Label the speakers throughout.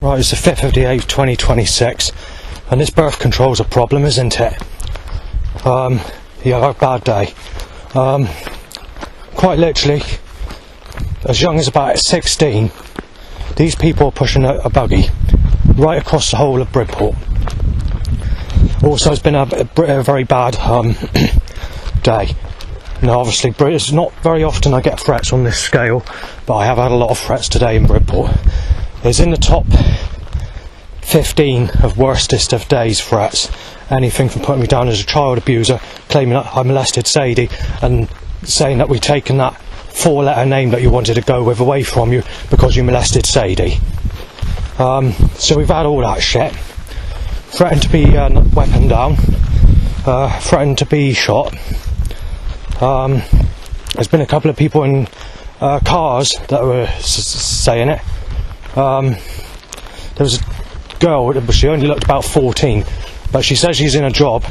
Speaker 1: Right, it's the 5th of the 8th, 2026, and this birth control's a problem, isn't it? Yeah, a bad day. Quite literally, as young as about 16, these people are pushing a buggy right across the whole of Bridport. Also, it's been a very bad day. Now, obviously, it's not very often I get threats on this scale, but I have had a lot of threats today in Bridport. It's in the top 15 of worstest of days threats. Anything from putting me down as a child abuser, claiming that I molested Sadie, and saying that we've taken that 4-letter name that you wanted to go with away from you because you molested Sadie. So we've had all that shit. Threatened to be weapon down. Threatened to be shot. There's been a couple of people in cars that were saying it. There was a girl, but she only looked about 14, but she says she's in a job,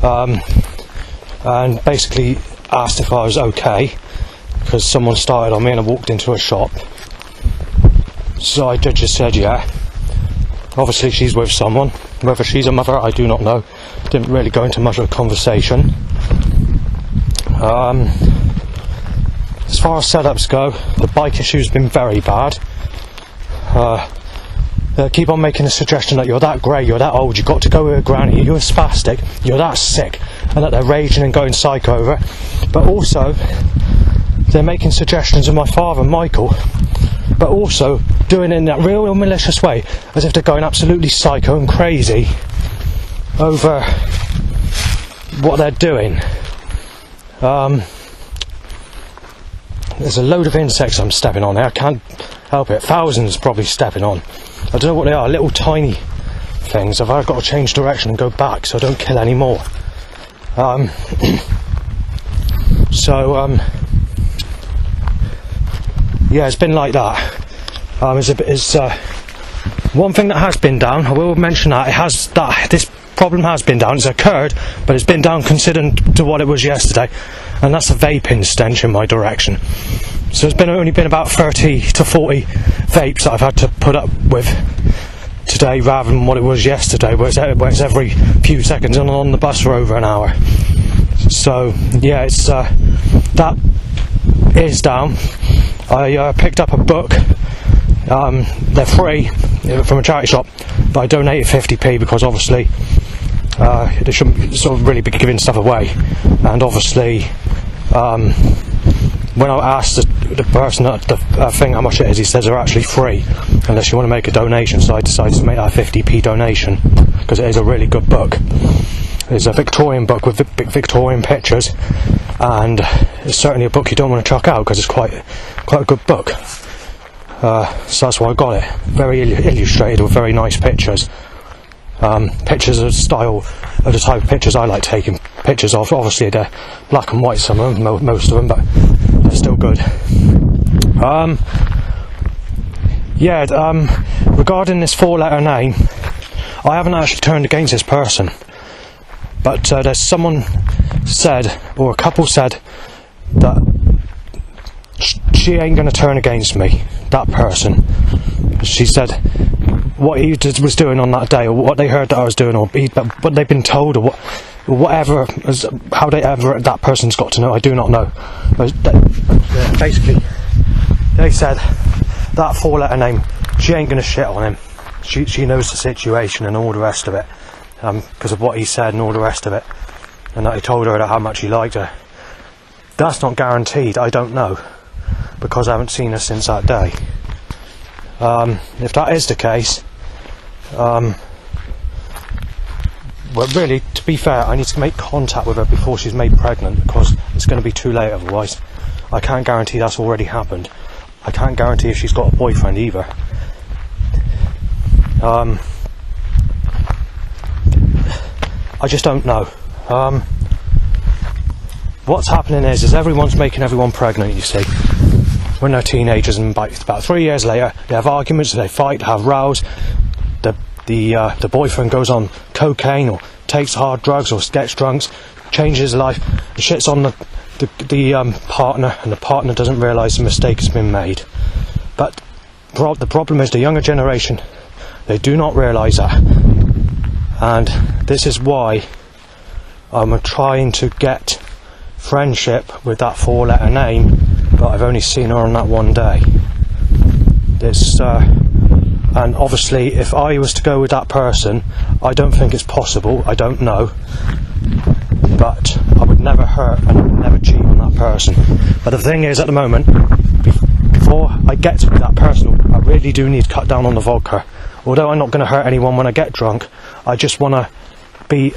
Speaker 1: and basically asked if I was okay because someone started on me and I walked into a shop. So I just said yeah. Obviously she's with someone. Whether she's a mother, I do not know. Didn't really go into much of a conversation. As far as setups go, the bike issue's been very bad. Keep on making the suggestion that you're that grey, you're that old, you've got to go with a granny, you're a spastic, you're that sick, and that they're raging and going psycho over it. But also, they're making suggestions of my father, Michael, but also doing it in that real malicious way, as if they're going absolutely psycho and crazy over what they're doing. There's a load of insects I'm stepping on here, I can't help it. Thousands probably stepping on. I don't know what they are, little tiny things. I've got to change direction and go back so I don't kill any more. Yeah, it's been like that. One thing that has been down, I will mention that, this problem has been down, it's occurred, but it's been down considering to what it was yesterday, and that's a vaping stench in my direction. So it's only been about 30 to 40 vapes that I've had to put up with today, rather than what it was yesterday, where it's every few seconds, and on the bus for over an hour. So yeah, it's that is down. I picked up a book. They're free from a charity shop, but I donated 50p because obviously they shouldn't sort of really be giving stuff away. And obviously, when I asked the person at the thing how much it is, he says they're actually free unless you want to make a donation. So I decided to make that a 50p donation because it is a really good book. It's a Victorian book with Victorian pictures, and it's certainly a book you don't want to chuck out because it's quite a good book. So that's why I got it. Very illustrated with very nice pictures. Pictures of the style of the type of pictures I like taking pictures of. Obviously they're black and white, some of them, most of them, but they're still good. Regarding this 4-letter name, I haven't actually turned against this person, but there's someone said, or a couple said, that she ain't going to turn against me, that person. She said what he was doing on that day, or what they heard that I was doing, or what they've been told, or whatever, how that person's got to know, I do not know. Basically, they said that 4-letter name, she ain't going to shit on him. She knows the situation and all the rest of it, because of what he said and all the rest of it, and that he told her how much he liked her. That's not guaranteed, I don't know, because I haven't seen her since that day. If that is the case, well, really, to be fair, I need to make contact with her before she's made pregnant, because it's going to be too late otherwise. I can't guarantee that's already happened. I can't guarantee if she's got a boyfriend either. I just don't know. What's happening is everyone's making everyone pregnant, you see, when they're teenagers, and about 3 years later they have arguments, they fight, have rows, the boyfriend goes on cocaine or takes hard drugs or gets drunk, changes his life, and shits on the partner, and the partner doesn't realise the mistake has been made. But the problem is the younger generation They do not realise that, and this is why I'm trying to get friendship with that 4-letter name, but I've only seen her on that one day. And obviously if I was to go with that person, I don't think it's possible, I don't know, but I would never hurt and I would never cheat on that person. But the thing is, at the moment, before I get to that person, I really do need to cut down on the vodka. Although I'm not going to hurt anyone when I get drunk, I just want to be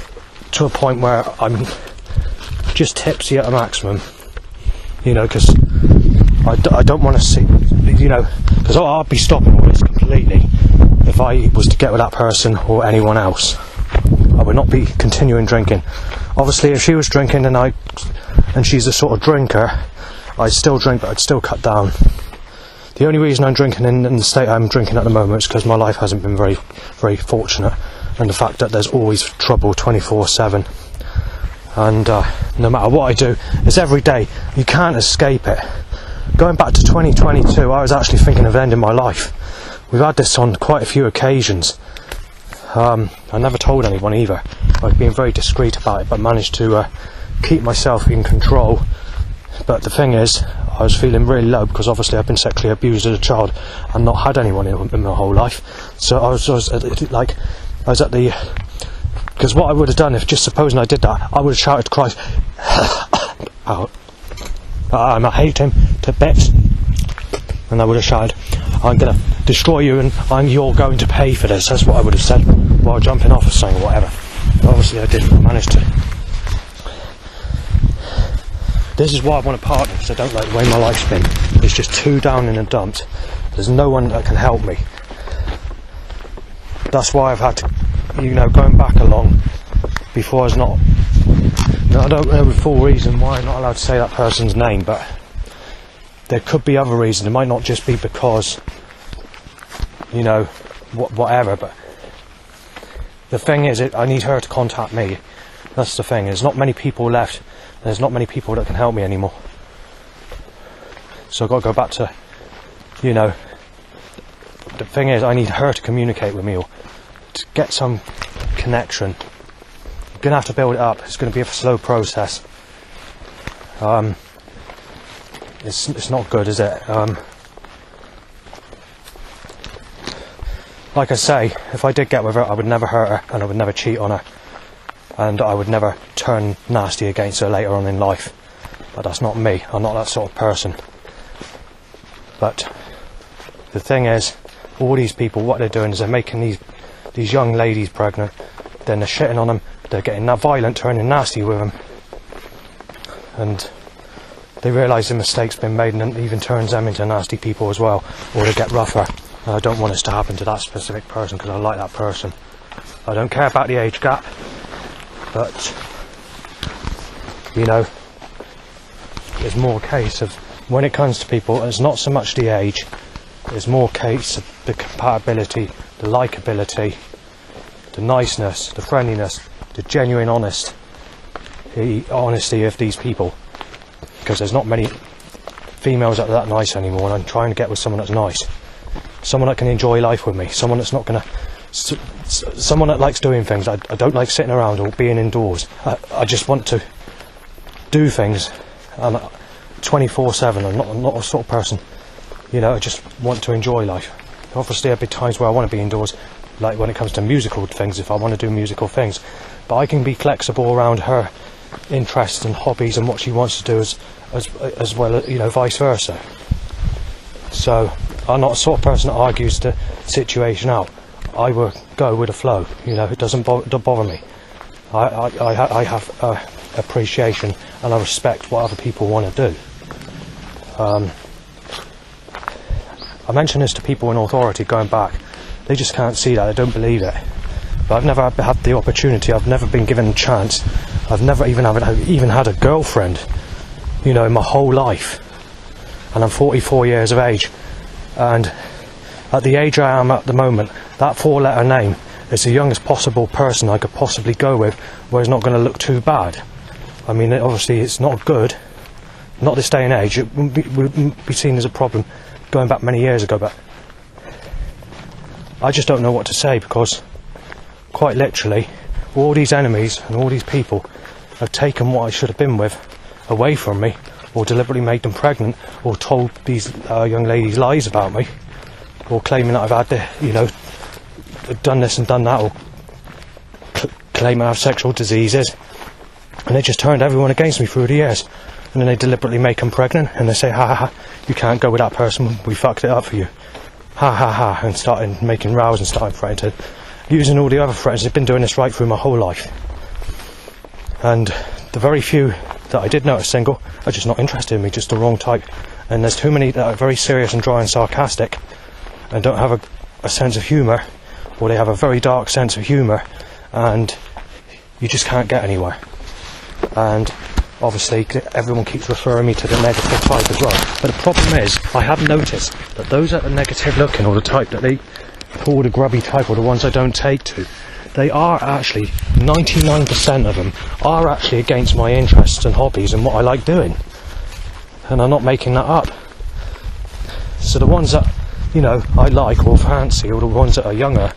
Speaker 1: to a point where I'm just tipsy at a maximum, you know, because I don't want to see, you know, because I'll be stopping all this completely if I was to get with that person or anyone else. I would not be continuing drinking. Obviously if she was drinking and she's a sort of drinker, I'd still drink, but I'd still cut down. The only reason I'm drinking in the state I'm drinking at the moment is because my life hasn't been very, very fortunate, and the fact that there's always trouble 24/7. And no matter what I do, it's every day. You can't escape it. Going back to 2022, I was actually thinking of ending my life. We've had this on quite a few occasions. I never told anyone either. I've been very discreet about it, but managed to keep myself in control. But the thing is, I was feeling really low because obviously I've been sexually abused as a child and not had anyone in my whole life. So I was at the... Because what I would have done, if just supposing I did that, I would have shouted to Christ, out. I hate him to bits. And I would have shouted, I'm going to destroy you and you're going to pay for this. That's what I would have said while jumping off or something or whatever. But obviously I didn't. I managed to. This is why I want a partner, because I don't like the way my life's been. It's just too down in the dumps. There's no one that can help me. That's why I've had to, you know, going back along before I was not... I don't know the full reason why I'm not allowed to say that person's name, but there could be other reasons. It might not just be because, you know, whatever, but the thing is, I need her to contact me. That's the thing. There's not many people left. There's not many people that can help me anymore. So I've got to go back to, you know, the thing is, I need her to communicate with me or to get some connection. I'm going to have to build it up. It's going to be a slow process. It's not good, is it? Like I say, if I did get with her, I would never hurt her and I would never cheat on her. And I would never turn nasty against her later on in life. But that's not me. I'm not that sort of person. But the thing is, all these people, what they're doing is they're making these young ladies pregnant. Then they're shitting on them. They're getting that violent, turning nasty with them. And they realise the mistake's been made, and it even turns them into nasty people as well. Or they get rougher. And I don't want this to happen to that specific person because I like that person. I don't care about the age gap. But, you know, there's more a case of, when it comes to people, it's not so much the age, there's more a case of the compatibility, the likability, the niceness, the friendliness, the genuine honesty of these people. Because there's not many females that are that nice anymore, and I'm trying to get with someone that's nice. Someone that can enjoy life with me, someone that's not going to... someone that likes doing things. I don't like sitting around or being indoors. I just want to do things 24/7. I'm not a sort of person, you know, I just want to enjoy life. Obviously there'll be times where I want to be indoors, like when it comes to musical things, if I want to do musical things, but I can be flexible around her interests and hobbies and what she wants to do as well, you know, vice versa. So I'm not a sort of person that argues the situation out. I will go with the flow, you know, it doesn't bother me. I have appreciation and I respect what other people want to do. I mention this to people in authority going back. They just can't see that, they don't believe it. But I've never had the opportunity, I've never been given a chance. I've never even had a girlfriend, you know, in my whole life. And I'm 44 years of age. And at the age I am at the moment, that 4-letter name is the youngest possible person I could possibly go with, where it's not going to look too bad. I mean, obviously it's not good, not this day and age, it wouldn't be seen as a problem going back many years ago, but I just don't know what to say, because quite literally all these enemies and all these people have taken what I should have been with away from me, or deliberately made them pregnant, or told these young ladies lies about me, or claiming that I've had done this and done that, or claim I have sexual diseases, and they just turned everyone against me through the years. And then they deliberately make them pregnant, and they say, ha ha ha, you can't go with that person, we fucked it up for you, ha ha ha, and started making rows and started threatening, using all the other threats. They've been doing this right through my whole life, and the very few that I did notice single are just not interested in me, just the wrong type. And there's too many that are very serious and dry and sarcastic and don't have a sense of humour, or they have a very dark sense of humour, and you just can't get anywhere. And obviously everyone keeps referring me to the negative type as well, but the problem is I have noticed that those that are negative looking, or the type that they call the grubby type, or the ones I don't take to, they are actually, 99% of them are actually against my interests and hobbies and what I like doing, and I'm not making that up. So the ones that, you know, I like or fancy, or the ones that are younger,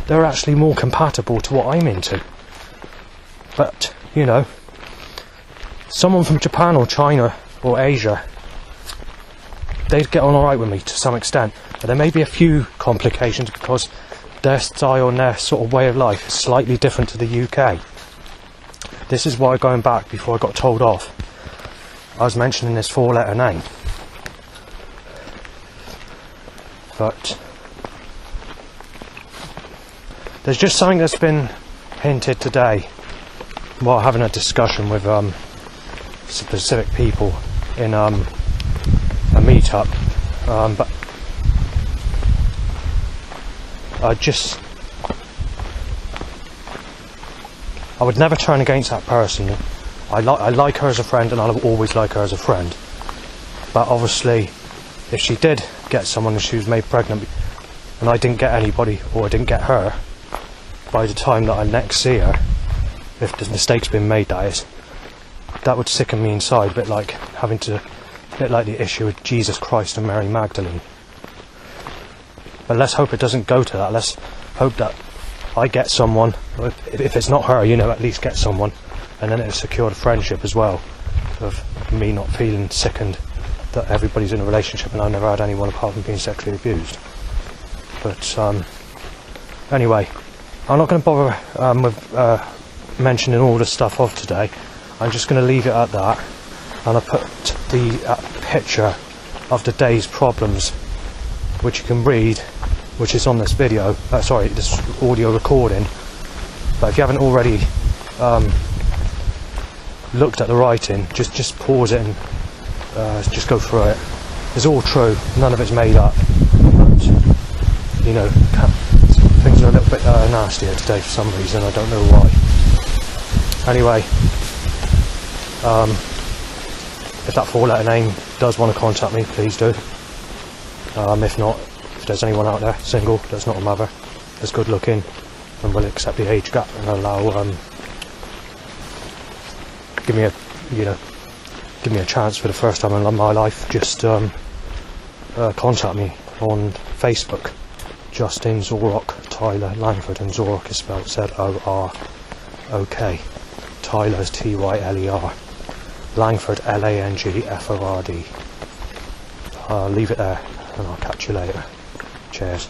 Speaker 1: they're actually more compatible to what I'm into. But, you know, someone from Japan or China or Asia, they'd get on alright with me to some extent, but there may be a few complications because their style and their sort of way of life is slightly different to the UK. This is why, going back before I got told off, I was mentioning this 4-letter name. But there's just something that's been hinted today while having a discussion with specific people in a meetup, but I would never turn against that person. I like her as a friend, and I'll always like her as a friend. But obviously, if she did get someone and she was made pregnant, and I didn't get anybody, or I didn't get her, by the time that I next see her, if the mistake's been made, that is, that would sicken me inside, a bit like the issue with Jesus Christ and Mary Magdalene. But let's hope it doesn't go to that. Let's hope that I get someone, if it's not her, you know, at least get someone, and then it'll secure the friendship as well, of me not feeling sickened that everybody's in a relationship and I never had anyone apart from being sexually abused. But anyway, I'm not going to bother with mentioning all the stuff of today. I'm just going to leave it at that, and I put the picture of the day's problems, which you can read, which is on this video, this audio recording. But if you haven't already looked at the writing, just pause it and just go through it. It's all true, none of it's made up, but, you know, things are a little bit nastier today for some reason, I don't know why. Anyway, if that 4-letter name does want to contact me, please do. If not, if there's anyone out there single that's not a mother, that's good looking and will accept the age gap and allow give me a chance for the first time in my life, just contact me on Facebook. Justin Zorok, Tyler Langford, and Zorok is spelled Z-O-R-O-K. Tyler's T-Y-L-E-R. Langford, L-A-N-G-F-O-R-D. Leave it there, and I'll catch you later. Cheers.